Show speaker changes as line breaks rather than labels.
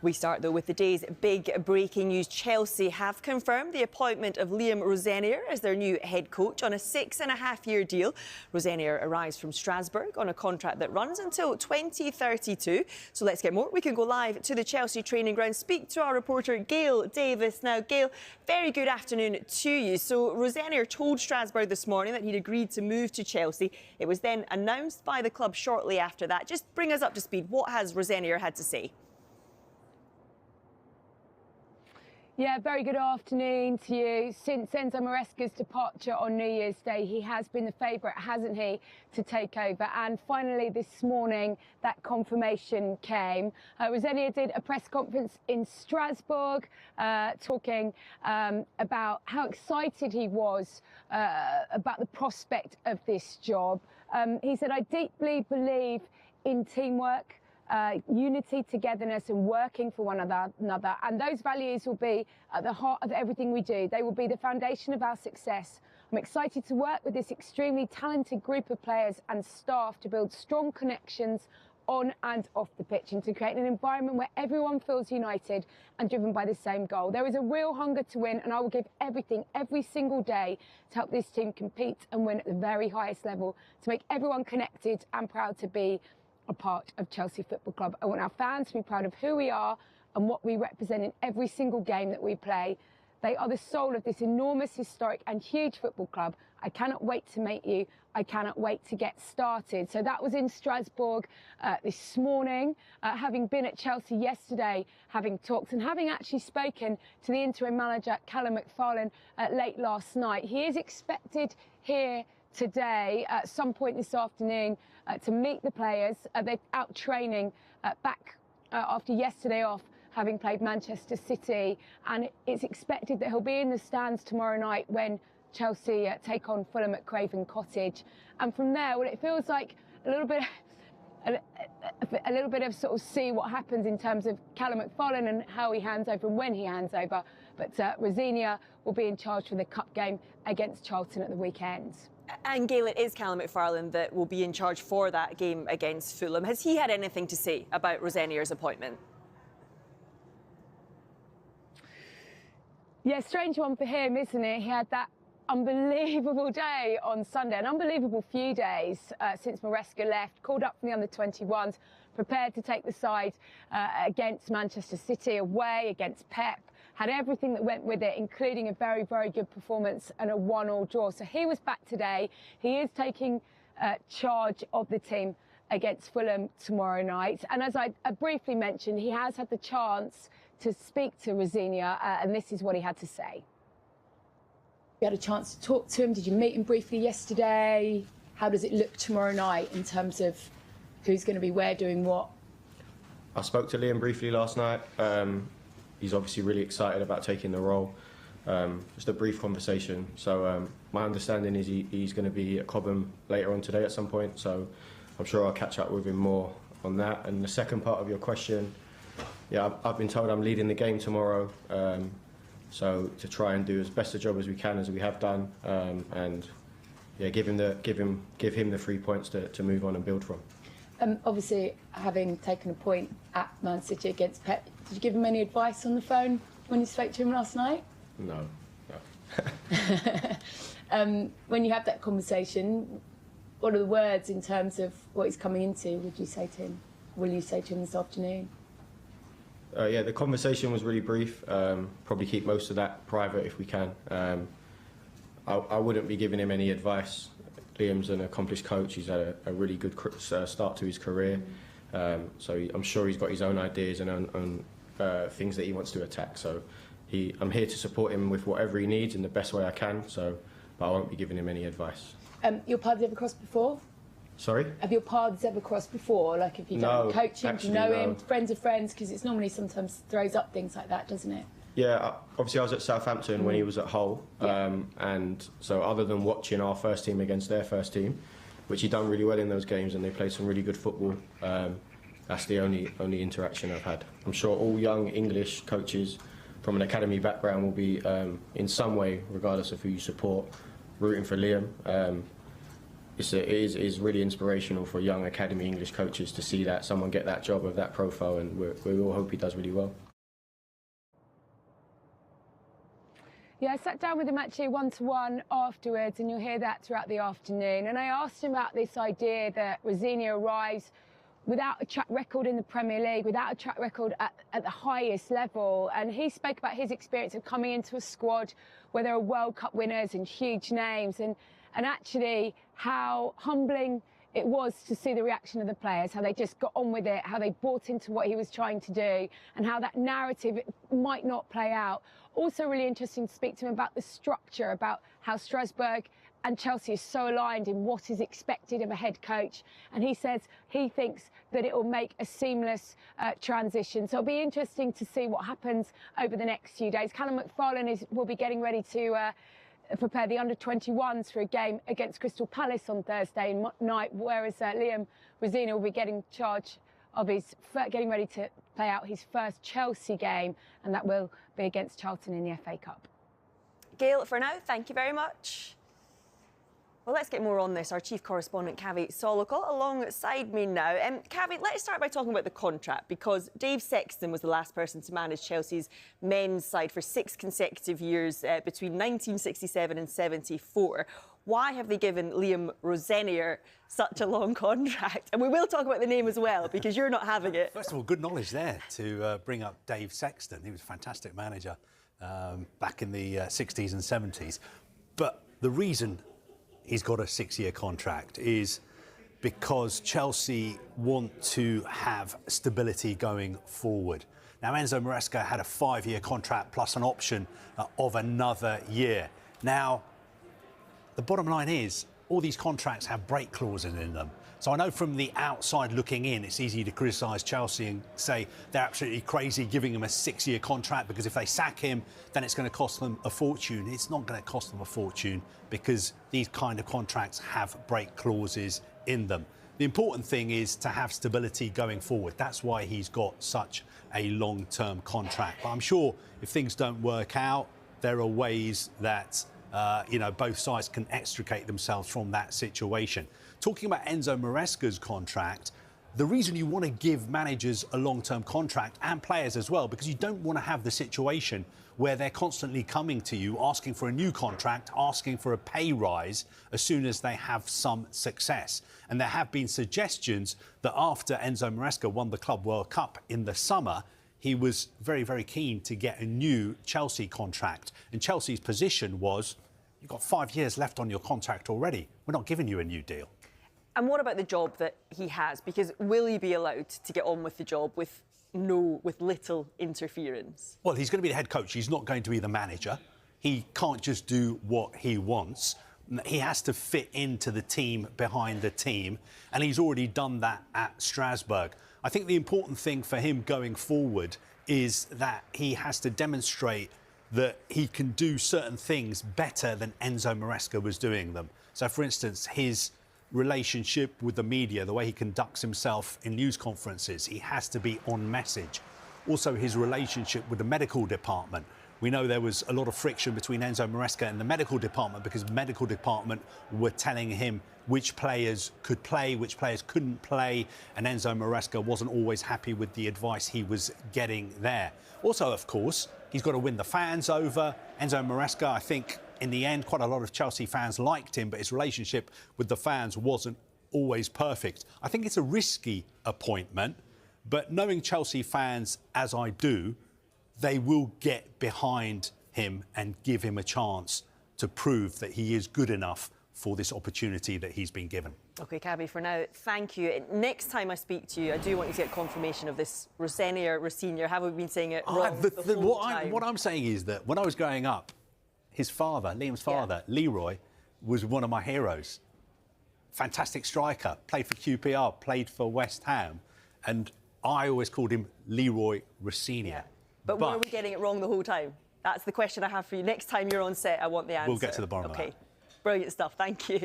We start, though, with the day's big breaking news. Chelsea have confirmed the appointment of Liam Rosenior as their new head coach on a 6.5-year deal. Rosenior arrives from Strasbourg on a contract that runs until 2032. So let's get more. We can go live to the Chelsea training ground, speak to our reporter Gail Davis. Now, Gail, very good afternoon to you. So Rosenior told Strasbourg this morning that he'd agreed to move to Chelsea. It was then announced by the club shortly after that. Just bring us up to speed. What has Rosenior had to say?
Yeah, very good afternoon to you. Since Enzo Maresca's departure on New Year's Day, he has been the favourite, hasn't he, to take over. And finally this morning, that confirmation came. Rosenior did a press conference in Strasbourg, talking about how excited he was about the prospect of this job. He said, "I deeply believe in teamwork, unity, togetherness and working for one another, and those values will be at the heart of everything we do. They will be the foundation of our success. I'm excited to work with this extremely talented group of players and staff to build strong connections on and off the pitch and to create an environment where everyone feels united and driven by the same goal. There is a real hunger to win, and I will give everything every single day to help this team compete and win at the very highest level, to make everyone connected and proud to be a part of Chelsea Football Club. I want our fans to be proud of who we are and what we represent in every single game that we play. They are the soul of this enormous, historic and huge football club. I cannot wait to meet you. I cannot wait to get started." So that was in Strasbourg this morning, having been at Chelsea yesterday, having talked and having actually spoken to the interim manager, Callum McFarlane, late last night. He is expected here today at some point this afternoon to meet the players. They're out training back after yesterday off, having played Manchester City, and it's expected that he'll be in the stands tomorrow night when Chelsea take on Fulham at Craven Cottage. And from there, well, it feels like a little bit of sort of see what happens in terms of Callum McFarlane and how he hands over and when he hands over. But Rosenior will be in charge for the cup game against Charlton at the weekend.
And Gail, it is Callum McFarlane that will be in charge for that game against Fulham. Has he had anything to say about Rosenior's appointment?
Yeah, strange one for him, isn't it? He had that unbelievable day on Sunday, an unbelievable few days since Maresca left, called up from the under-21s, prepared to take the side against Manchester City away, against Pep, had everything that went with it, including a very, very good performance and a 1-1 draw. So he was back today. He is taking charge of the team against Fulham tomorrow night. And as I briefly mentioned, he has had the chance to speak to Rosenior, and this is what he had to say. You had a chance to talk to him. Did you meet him briefly yesterday? How does it look tomorrow night in terms of who's going to be where doing what?
I spoke to Liam briefly last night. He's obviously really excited about taking the role. Just a brief conversation. So my understanding is he's going to be at Cobham later on today at some point. So I'm sure I'll catch up with him more on that. And the second part of your question, yeah, I've been told I'm leading the game tomorrow. So to try and do as best a job as we can, as we have done, and yeah, give him the 3 points to move on and build from.
Obviously, having taken a point at Man City against Pep, did you give him any advice on the phone when you spoke to him last night?
No.
When you have that conversation, what are the words in terms of what he's coming into? Would you say to him? Will you say to him this afternoon?
Yeah, the conversation was really brief. Probably keep most of that private if we can. I wouldn't be giving him any advice. Liam's an accomplished coach. He's had a really good start to his career. So I'm sure he's got his own ideas and things that he wants to attack. So I'm here to support him with whatever he needs in the best way I can. But I won't be giving him any advice.
Your paths ever crossed before?
Sorry?
Have your paths ever crossed before? Like, if you've done coaching, do you know him, friends of friends? Because it's normally sometimes throws up things like that, doesn't it?
Yeah, obviously I was at Southampton when he was at Hull, and so other than watching our first team against their first team, which he done really well in those games and they played some really good football, that's the only interaction I've had. I'm sure all young English coaches from an academy background will be in some way, regardless of who you support, rooting for Liam. it is really inspirational for young academy English coaches to see that someone get that job of that profile, and we all hope he does really well.
Yeah, I sat down with him actually one-to-one afterwards, and you'll hear that throughout the afternoon. And I asked him about this idea that Rosenior arrives without a track record in the Premier League, without a track record at the highest level. And he spoke about his experience of coming into a squad where there are World Cup winners and huge names, and actually how humbling it was to see the reaction of the players, how they just got on with it, how they bought into what he was trying to do, and how that narrative might not play out. Also really interesting to speak to him about the structure, about how Strasbourg and Chelsea is so aligned in what is expected of a head coach. And he says he thinks that it will make a seamless transition. So it'll be interesting to see what happens over the next few days. Callum McFarlane will be getting ready to prepare the under-21s for a game against Crystal Palace on Thursday night, whereas Liam Rosenior will be getting charge of getting ready to play out his first Chelsea game, and that will be against Charlton in the FA Cup.
Gail, for now, thank you very much. Well, let's get more on this. Our chief correspondent, Kavi Solokol, alongside me now. Kavi, let's start by talking about the contract, because Dave Sexton was the last person to manage Chelsea's men's side for 6 consecutive years between 1967 and 74. Why have they given Liam Rosenior such a long contract? And we will talk about the name as well, because you're not having it.
First of all, good knowledge there to bring up Dave Sexton. He was a fantastic manager back in the 60s and 70s. But the reason he's got a 6-year contract is because Chelsea want to have stability going forward. Now, Enzo Maresca had a 5-year contract plus an option of another year. Now, the bottom line is all these contracts have break clauses in them. So I know from the outside looking in, it's easy to criticise Chelsea and say they're absolutely crazy giving him a 6-year contract, because if they sack him, then it's going to cost them a fortune. It's not going to cost them a fortune, because these kind of contracts have break clauses in them. The important thing is to have stability going forward. That's why he's got such a long-term contract. But I'm sure if things don't work out, there are ways that both sides can extricate themselves from that situation. Talking about Enzo Maresca's contract, the reason you want to give managers a long-term contract, and players as well, because you don't want to have the situation where they're constantly coming to you, asking for a new contract, asking for a pay rise as soon as they have some success. And there have been suggestions that after Enzo Maresca won the Club World Cup in the summer, he was very, very keen to get a new Chelsea contract. And Chelsea's position was, you've got 5 years left on your contract already. We're not giving you a new deal.
And what about the job that he has? Because will he be allowed to get on with the job with little interference?
Well, he's going to be the head coach. He's not going to be the manager. He can't just do what he wants. He has to fit into the team behind the team, and he's already done that at Strasbourg. I think the important thing for him going forward is that he has to demonstrate that he can do certain things better than Enzo Maresca was doing them. So, for instance, his relationship with the media, the way he conducts himself in news conferences, he has to be on message. Also, his relationship with the medical department. We know there was a lot of friction between Enzo Maresca and the medical department, because the medical department were telling him which players could play, which players couldn't play, and Enzo Maresca wasn't always happy with the advice he was getting there. Also, of course, he's got to win the fans over. Enzo Maresca, I think, in the end, quite a lot of Chelsea fans liked him, but his relationship with the fans wasn't always perfect. I think it's a risky appointment, but knowing Chelsea fans as I do, they will get behind him and give him a chance to prove that he is good enough for this opportunity that he's been given.
OK, Kavi, for now, thank you. Next time I speak to you, I do want you to get confirmation of this Rosenior. Have we been saying it wrong the whole time?
What I'm saying is that when I was growing up, his father, Liam's father, Leroy, was one of my heroes. Fantastic striker, played for QPR, played for West Ham, and I always called him Leroy Rosenior.
Yeah. But were we getting it wrong the whole time? That's the question I have for you. Next time you're on set, I want the answer.
We'll get to the bottom of that.
Brilliant stuff. Thank you.